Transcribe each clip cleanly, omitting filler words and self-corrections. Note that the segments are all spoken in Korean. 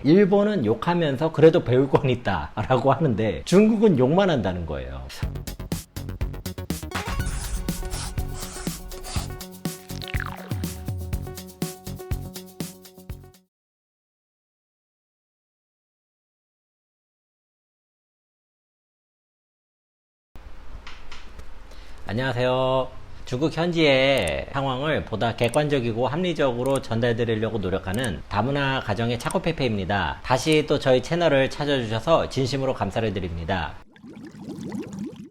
일본은 욕하면서 그래도 배울 건 있다 라고 하는데 중국은 욕만 한다는 거예요. 안녕하세요. 중국 현지의 상황을 보다 객관적이고 합리적으로 전달드리려고 노력하는 다문화 가정의 차코페페입니다. 다시 또 저희 채널을 찾아주셔서 진심으로 감사를 드립니다.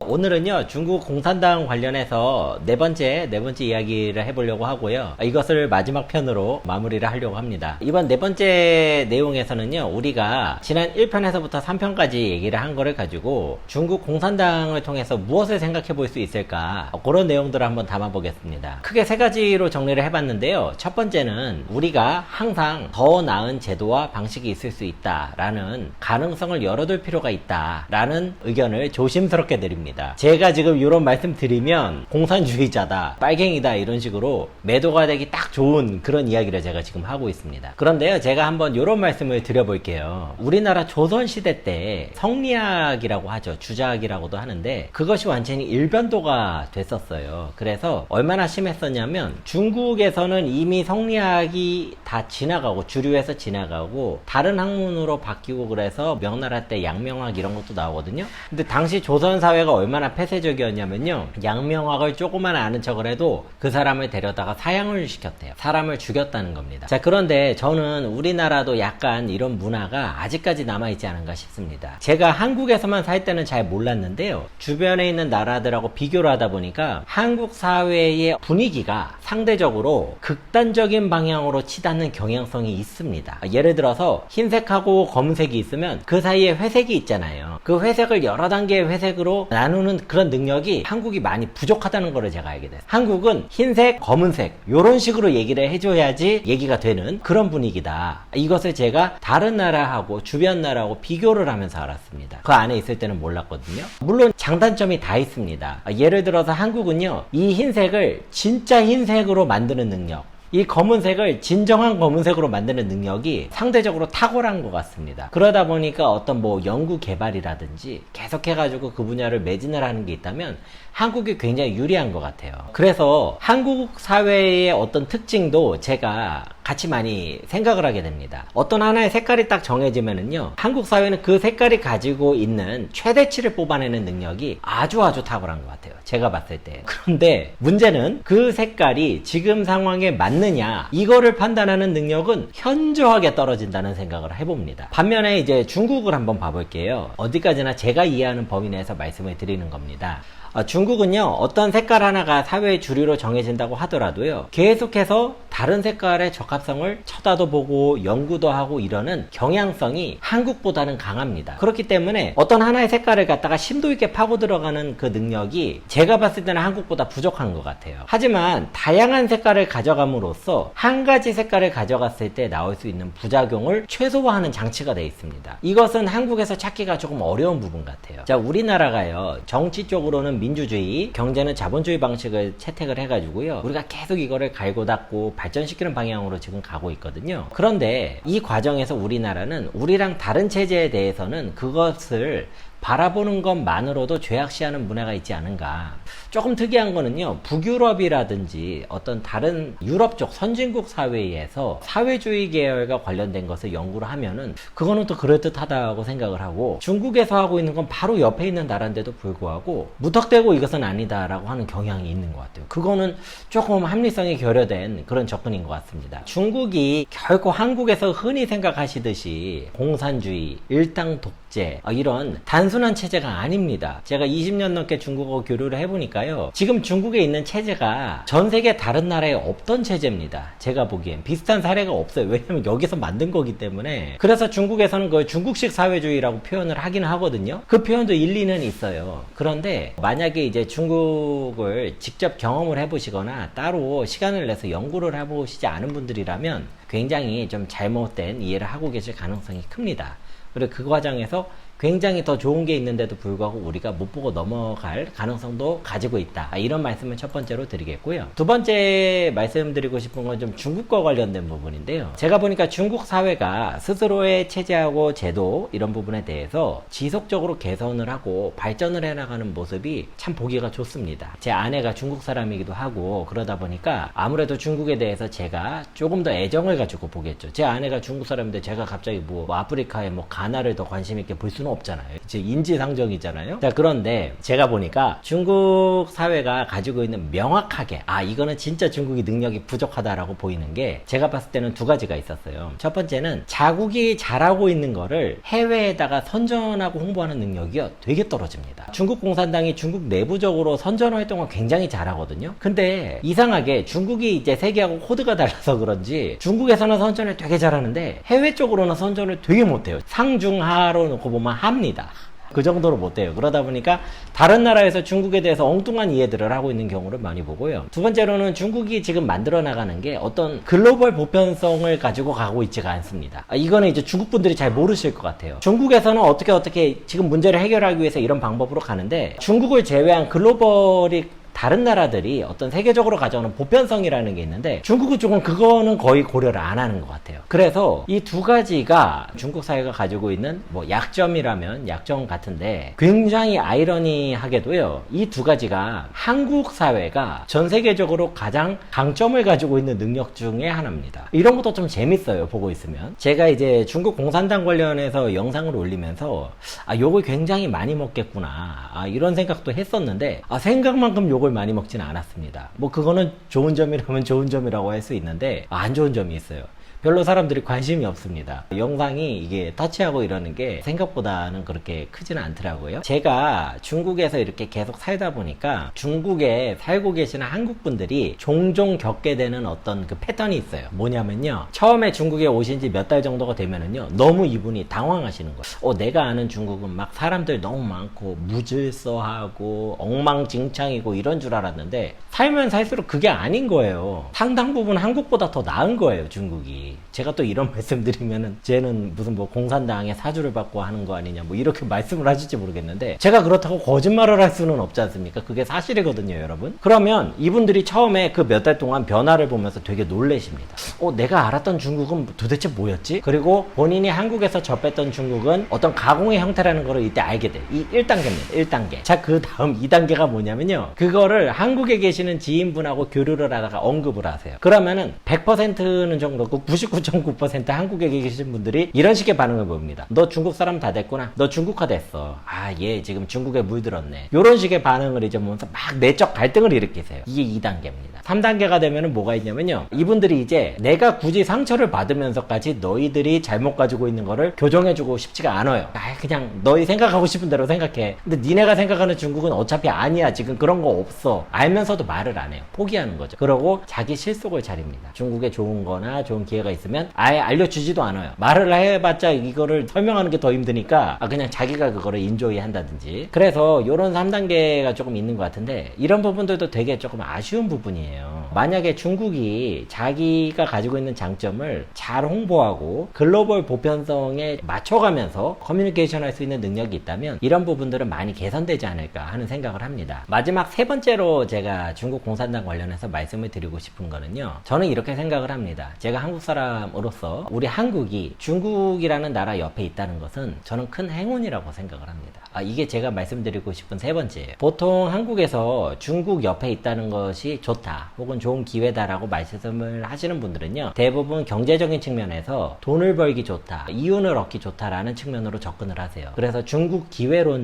오늘은요, 중국 공산당 관련해서 네 번째 이야기를 해보려고 하고요. 이것을 마지막 편으로 마무리를 하려고 합니다. 이번 네 번째 내용에서는요, 우리가 지난 1편에서부터 3편까지 얘기를 한 거를 가지고 중국 공산당을 통해서 무엇을 생각해 볼 수 있을까, 그런 내용들을 한번 담아보겠습니다. 크게 세 가지로 정리를 해봤는데요. 첫 번째는 우리가 항상 더 나은 제도와 방식이 있을 수 있다라는 가능성을 열어둘 필요가 있다라는 의견을 조심스럽게 드립니다. 제가 지금 이런 말씀 드리면 공산주의자다, 빨갱이다 이런 식으로 매도가 되기 딱 좋은 그런 이야기를 제가 지금 하고 있습니다. 그런데요, 제가 한번 이런 말씀을 드려볼게요. 우리나라 조선시대 때 성리학이라고 하죠. 주자학이라고도 하는데 그것이 완전히 일변도가 됐었어요. 그래서 얼마나 심했었냐면 중국에서는 이미 성리학이 다 지나가고 주류에서 지나가고 다른 학문으로 바뀌고, 그래서 명나라 때 양명학 이런 것도 나오거든요. 근데 당시 조선 사회가 얼마나 폐쇄적이었냐면요, 양명학을 조금만 아는 척을 해도 그 사람을 데려다가 사형을 시켰대요. 사람을 죽였다는 겁니다. 자, 그런데 저는 우리나라도 약간 이런 문화가 아직까지 남아있지 않은가 싶습니다. 제가 한국에서만 살 때는 잘 몰랐는데요, 주변에 있는 나라들하고 비교를 하다 보니까 한국 사회의 분위기가 상대적으로 극단적인 방향으로 치닫는 경향성이 있습니다. 예를 들어서 흰색하고 검은색이 있으면 그 사이에 회색이 있잖아요. 그 회색을 여러 단계의 회색으로 나누는 그런 능력이 한국이 많이 부족하다는 걸 제가 알게 됐어요. 한국은 흰색, 검은색 이런 식으로 얘기를 해줘야지 얘기가 되는 그런 분위기다. 이것을 제가 다른 나라하고 주변 나라하고 비교를 하면서 알았습니다. 그 안에 있을 때는 몰랐거든요. 물론 장단점이 다 있습니다. 예를 들어서 한국은요, 이 흰색을 진짜 흰색으로 만드는 능력, 이 검은색을 진정한 검은색으로 만드는 능력이 상대적으로 탁월한 것 같습니다. 그러다 보니까 어떤 연구 개발이라든지 계속해가지고 그 분야를 매진을 하는 게 있다면 한국이 굉장히 유리한 것 같아요. 그래서 한국 사회의 어떤 특징도 제가 같이 많이 생각을 하게 됩니다. 어떤 하나의 색깔이 딱 정해지면은요, 한국 사회는 그 색깔이 가지고 있는 최대치를 뽑아내는 능력이 아주 탁월한 것 같아요. 제가 봤을 때. 그런데 문제는 그 색깔이 지금 상황에 맞느냐, 이거를 판단하는 능력은 현저하게 떨어진다는 생각을 해봅니다. 반면에 이제 중국을 한번 봐볼게요. 어디까지나 제가 이해하는 범위 내에서 말씀을 드리는 겁니다. 중국은요, 어떤 색깔 하나가 사회의 주류로 정해진다고 하더라도요, 계속해서 다른 색깔의 적합성을 쳐다도 보고 연구도 하고 이러는 경향성이 한국보다는 강합니다. 그렇기 때문에 어떤 하나의 색깔을 갖다가 심도 있게 파고 들어가는 그 능력이 제가 봤을 때는 한국보다 부족한 것 같아요. 하지만 다양한 색깔을 가져감으로써 한 가지 색깔을 가져갔을 때 나올 수 있는 부작용을 최소화하는 장치가 되어 있습니다. 이것은 한국에서 찾기가 조금 어려운 부분 같아요. 자, 우리나라가요, 정치 쪽으로는 민주주의, 경제는 자본주의 방식을 채택을 해가지고요, 우리가 계속 이거를 갈고 닦고 발전시키는 방향으로 지금 가고 있거든요. 그런데 이 과정에서 우리나라는 우리랑 다른 체제에 대해서는 그것을 바라보는 것만으로도 죄악시하는 문화가 있지 않은가. 조금 특이한 거는요, 북유럽이라든지 어떤 다른 유럽 쪽 선진국 사회에서 사회주의 계열과 관련된 것을 연구를 하면은 그거는 또 그럴듯하다고 생각을 하고, 중국에서 하고 있는 건 바로 옆에 있는 나라인데도 불구하고 무턱대고 이것은 아니다라고 하는 경향이 있는 것 같아요. 그거는 조금 합리성이 결여된 그런 접근인 것 같습니다. 중국이 결코 한국에서 흔히 생각하시듯이 공산주의, 일당 독재, 이런 단순한 체제가 아닙니다. 제가 20년 넘게 중국어 교류를 해보니까요, 지금 중국에 있는 체제가 전 세계 다른 나라에 없던 체제입니다. 제가 보기엔 비슷한 사례가 없어요. 왜냐면 여기서 만든 거기 때문에. 그래서 중국에서는 그 중국식 사회주의라고 표현을 하긴 하거든요. 그 표현도 일리는 있어요. 그런데 만약에 이제 중국을 직접 경험을 해보시거나 따로 시간을 내서 연구를 해보시지 않은 분들이라면 굉장히 좀 잘못된 이해를 하고 계실 가능성이 큽니다. 그리고 그 과정에서 굉장히 더 좋은 게 있는데도 불구하고 우리가 못 보고 넘어갈 가능성도 가지고 있다. 이런 말씀을 첫 번째로 드리겠고요. 두 번째 말씀드리고 싶은 건 좀 중국과 관련된 부분인데요. 제가 보니까 중국 사회가 스스로의 체제하고 제도 이런 부분에 대해서 지속적으로 개선을 하고 발전을 해나가는 모습이 참 보기가 좋습니다. 제 아내가 중국 사람이기도 하고 그러다 보니까 아무래도 중국에 대해서 제가 조금 더 애정을 가지고 보겠죠. 제 아내가 중국 사람인데 제가 갑자기 뭐 아프리카의 뭐 가나를 더 관심 있게 볼 수는 없잖아요. 이제 인지상정이잖아요. 자, 그런데 제가 보니까 중국 사회가 가지고 있는 명확하게 이거는 진짜 중국이 능력이 부족하다라고 보이는 게 제가 봤을 때는 두 가지가 있었어요. 첫 번째는 자국이 잘하고 있는 거를 해외에다가 선전하고 홍보하는 능력이요 되게 떨어집니다. 중국 공산당이 중국 내부적으로 선전 활동을 굉장히 잘하거든요. 근데 이상하게 중국이 이제 세계하고 코드가 달라서 그런지 중국에서는 선전을 되게 잘하는데 해외 쪽으로는 선전을 되게 못해요. 상중하로 놓고 보면 합니다. 그 정도로 못해요. 그러다 보니까 다른 나라에서 중국에 대해서 엉뚱한 이해들을 하고 있는 경우를 많이 보고요. 두 번째로는 중국이 지금 만들어 나가는 게 어떤 글로벌 보편성을 가지고 가고 있지가 않습니다. 이거는 이제 중국 분들이 잘 모르실 것 같아요. 중국에서는 어떻게 지금 문제를 해결하기 위해서 이런 방법으로 가는데 중국을 제외한 글로벌이 다른 나라들이 어떤 세계적으로 가져오는 보편성이라는 게 있는데 중국은 조금 그거는 거의 고려를 안 하는 것 같아요. 그래서 이 두 가지가 중국 사회가 가지고 있는 뭐 약점이라면 약점 같은데 굉장히 아이러니하게도요. 이 두 가지가 한국 사회가 전 세계적으로 가장 강점을 가지고 있는 능력 중에 하나입니다. 이런 것도 좀 재밌어요. 보고 있으면. 제가 이제 중국 공산당 관련해서 영상을 올리면서 욕을 굉장히 많이 먹겠구나 이런 생각도 했었는데 생각만큼 욕을 많이 먹지는 않았습니다. 뭐 그거는 좋은 점이라면 좋은 점이라고 할 수 있는데 안 좋은 점이 있어요. 별로 사람들이 관심이 없습니다. 영상이 이게 터치하고 이러는 게 생각보다는 그렇게 크지는 않더라고요. 제가 중국에서 이렇게 계속 살다 보니까 중국에 살고 계시는 한국 분들이 종종 겪게 되는 어떤 그 패턴이 있어요. 뭐냐면요. 처음에 중국에 오신 지 몇 달 정도가 되면은요. 너무 이분이 당황하시는 거예요. 내가 아는 중국은 막 사람들 너무 많고 무질서하고 엉망진창이고 이런 줄 알았는데 살면 살수록 그게 아닌 거예요. 상당 부분 한국보다 더 나은 거예요. 중국이. 제가 또 이런 말씀 드리면은 쟤는 무슨 뭐 공산당의 사주를 받고 하는 거 아니냐 뭐 이렇게 말씀을 하실지 모르겠는데 제가 그렇다고 거짓말을 할 수는 없지 않습니까? 그게 사실이거든요, 여러분. 그러면 이분들이 처음에 그 몇 달 동안 변화를 보면서 되게 놀라십니다. 내가 알았던 중국은 도대체 뭐였지? 그리고 본인이 한국에서 접했던 중국은 어떤 가공의 형태라는 거를 이때 알게 돼요. 이 1단계입니다. 1단계. 자, 그 다음 2단계가 뭐냐면요. 그거를 한국에 계시는 지인분하고 교류를 하다가 언급을 하세요. 그러면은 100%는 정도고 99.9% 한국에 계신 분들이 이런 식의 반응을 보입니다. 너 중국 사람 다 됐구나. 너 중국화 됐어. 얘 지금 중국에 물들었네. 이런 식의 반응을 이제 보면서 막 내적 갈등을 일으키세요. 이게 2단계입니다. 3단계가 되면은 뭐가 있냐면요. 이분들이 이제 내가 굳이 상처를 받으면서까지 너희들이 잘못 가지고 있는 거를 교정해주고 싶지가 않아요. 그냥 너희 생각하고 싶은 대로 생각해. 근데 니네가 생각하는 중국은 어차피 아니야. 지금 그런 거 없어. 알면서도 말을 안 해요. 포기하는 거죠. 그러고 자기 실속을 차립니다. 중국에 좋은 거나 좋은 기회가 있으면 아예 알려주지도 않아요. 말을 해봤자 이거를 설명하는 게 더 힘드니까 그냥 자기가 그거를 인조이 한다든지. 그래서 이런 3단계가 조금 있는 것 같은데 이런 부분들도 되게 조금 아쉬운 부분이에요. 만약에 중국이 자기가 가지고 있는 장점을 잘 홍보하고 글로벌 보편성에 맞춰가면서 커뮤니케이션 할 수 있는 능력이 있다면 이런 부분들은 많이 개선되지 않을까 하는 생각을 합니다. 마지막 세 번째로 제가 중국 공산당 관련해서 말씀을 드리고 싶은 거는요. 저는 이렇게 생각을 합니다. 제가 한국 사람으로서 우리 한국이 중국이라는 나라 옆에 있다는 것은 저는 큰 행운이라고 생각을 합니다. 이게 제가 말씀드리고 싶은 세 번째예요. 보통 한국에서 중국 옆에 있다는 것이 좋다 혹은 좋은 기회다라고 말씀을 하시는 분들은요. 대부분 경제적인 측면에서 돈을 벌기 좋다, 이윤을 얻기 좋다라는 측면으로 접근을 하세요. 그래서 중국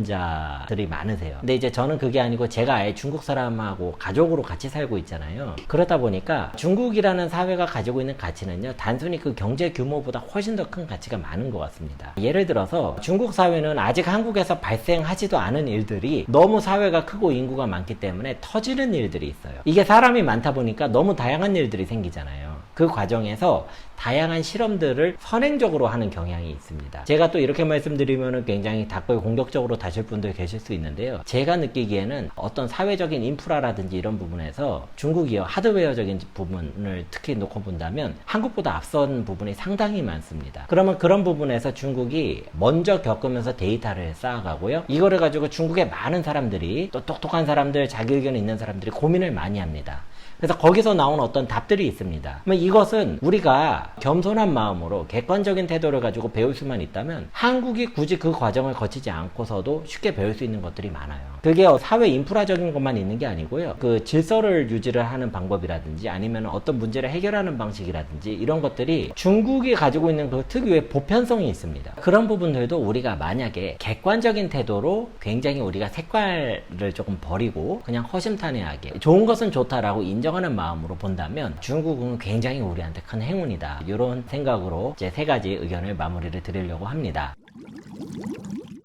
기회론자들이 많으세요. 근데 이제 저는 그게 아니고 제가 아예 중국 사람하고 가족으로 같이 살고 있잖아요. 그러다 보니까 중국이라는 사회가 가지고 있는 가치는요. 단순히 그 경제 규모보다 훨씬 더 큰 가치가 많은 것 같습니다. 예를 들어서 중국 사회는 아직 한국에서 발생하지도 않은 일들이 너무 사회가 크고 인구가 많기 때문에 터지는 일들이 있어요. 이게 사람이 많다 보니까 너무 다양한 일들이 생기잖아요. 그 과정에서 다양한 실험들을 선행적으로 하는 경향이 있습니다. 제가 또 이렇게 말씀드리면 굉장히 닭을 공격적으로 다실 분들 계실 수 있는데요. 제가 느끼기에는 어떤 사회적인 인프라라든지 이런 부분에서 중국이요, 하드웨어적인 부분을 특히 놓고 본다면 한국보다 앞선 부분이 상당히 많습니다. 그러면 그런 부분에서 중국이 먼저 겪으면서 데이터를 쌓아가고요. 이거를 가지고 중국의 많은 사람들이, 또 똑똑한 사람들, 자기 의견이 있는 사람들이 고민을 많이 합니다. 그래서 거기서 나온 어떤 답들이 있습니다. 이것은 우리가 겸손한 마음으로 객관적인 태도를 가지고 배울 수만 있다면 한국이 굳이 그 과정을 거치지 않고서도 쉽게 배울 수 있는 것들이 많아요. 그게 사회 인프라적인 것만 있는 게 아니고요. 그 질서를 유지를 하는 방법이라든지 아니면 어떤 문제를 해결하는 방식이라든지 이런 것들이 중국이 가지고 있는 그 특유의 보편성이 있습니다. 그런 부분들도 우리가 만약에 객관적인 태도로 굉장히 우리가 색깔을 조금 버리고 그냥 허심탄회하게 좋은 것은 좋다라고 인정하는 마음으로 본다면 중국은 굉장히 우리한테 큰 행운이다. 이런 생각으로 제 3가지 의견을 마무리를 드리려고 합니다.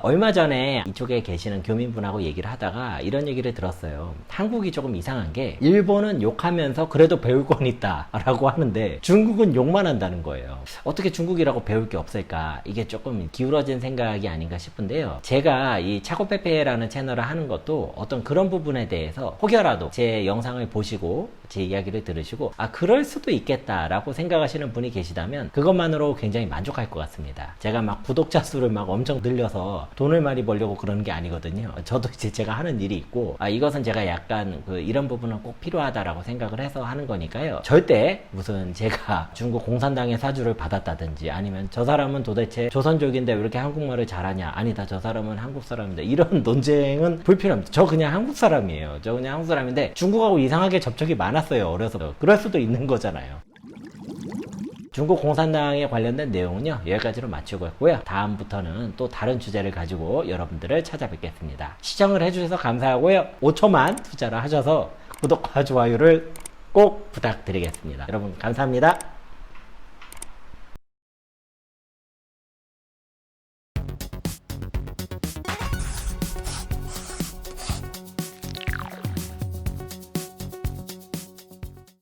얼마 전에 이쪽에 계시는 교민분하고 얘기를 하다가 이런 얘기를 들었어요. 한국이 조금 이상한 게 일본은 욕하면서 그래도 배울 건 있다 라고 하는데 중국은 욕만 한다는 거예요. 어떻게 중국이라고 배울 게 없을까? 이게 조금 기울어진 생각이 아닌가 싶은데요. 제가 이 차고페페라는 채널을 하는 것도 어떤 그런 부분에 대해서 혹여라도 제 영상을 보시고 제 이야기를 들으시고 그럴 수도 있겠다 라고 생각하시는 분이 계시다면 그것만으로 굉장히 만족할 것 같습니다. 제가 막 구독자 수를 막 엄청 늘려서 돈을 많이 벌려고 그러는 게 아니거든요. 저도 이제 제가 하는 일이 있고 이것은 제가 약간 이런 부분은 꼭 필요하다라고 생각을 해서 하는 거니까요. 절대 무슨 제가 중국 공산당의 사주를 받았다든지 아니면 저 사람은 도대체 조선족인데 왜 이렇게 한국말을 잘하냐, 아니다 저 사람은 한국 사람인데, 이런 논쟁은 불필요합니다. 저 그냥 한국 사람이에요. 저 그냥 한국 사람인데 중국하고 이상하게 접촉이 많았어요. 어려서. 그럴 수도 있는 거잖아요. 중국 공산당에 관련된 내용은요, 여기까지로 마치고 있고요. 다음부터는 또 다른 주제를 가지고 여러분들을 찾아뵙겠습니다. 시청을 해주셔서 감사하고요. 5초만 투자를 하셔서 구독과 좋아요를 꼭 부탁드리겠습니다. 여러분 감사합니다.